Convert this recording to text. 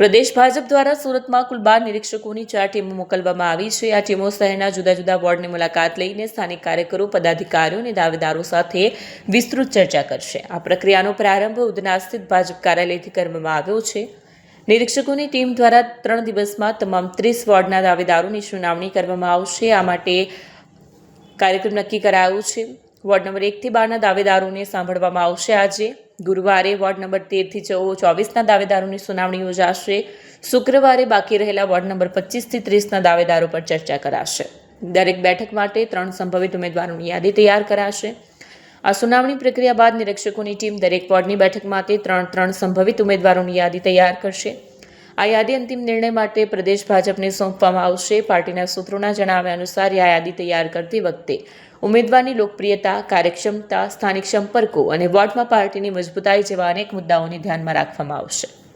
પ્રદેશ ભાજપ દ્વારા સુરતમાં કુલ 12 નિરીક્ષકોની 4 ટીમો મોકલવામાં આવી છે। આ ટીમો શહેરના જુદા જુદા વોર્ડની મુલાકાત લઈને સ્થાનિક કાર્યકરો, પદાધિકારીઓ અને દાવેદારો સાથે વિસ્તૃત ચર્ચા કરશે। આ પ્રક્રિયાનો પ્રારંભ ઉધના સ્થિત ભાજપ કાર્યાલયથી કરવામાં આવ્યો છે। નિરીક્ષકોની ટીમ દ્વારા 3 દિવસમાં તમામ 30 વોર્ડના દાવેદારોની સુનાવણી કરવામાં આવશે। આ માટે કાર્યક્રમ નક્કી કરાયો છે। વોર્ડ નંબર 1 થી 12ના દાવેદારોને સાંભળવામાં આવશે। આજે ગુરુવારે વોર્ડ નંબર 13 થી 24ના દાવેદારોની સુનાવણી યોજાશે। શુક્રવારે બાકી રહેલા વોર્ડ નંબર 25 થી 30ના દાવેદારો પર ચર્ચા કરાશે। દરેક બેઠક માટે 3 સંભવિત ઉમેદવારોની યાદી તૈયાર કરાશે। આ સુનાવણી પ્રક્રિયા બાદ નિરીક્ષકોની ટીમ દરેક વોર્ડની બેઠક માટે 3 સંભવિત ઉમેદવારોની યાદી તૈયાર કરશે। આ યાદી અંતિમ નિર્ણય માટે પ્રદેશ ભાજપને સોંપવામાં આવશે। પાર્ટીના સૂત્રોના જણાવ્યા અનુસાર આ યાદી તૈયાર કરતી વખતે ઉમેદવારની લોકપ્રિયતા, કાર્યક્ષમતા, સ્થાનિક સંપર્કો અને વોર્ડમાં પાર્ટીની મજબૂતાઈ જેવા અનેક મુદ્દાઓને ધ્યાનમાં રાખવામાં આવશે।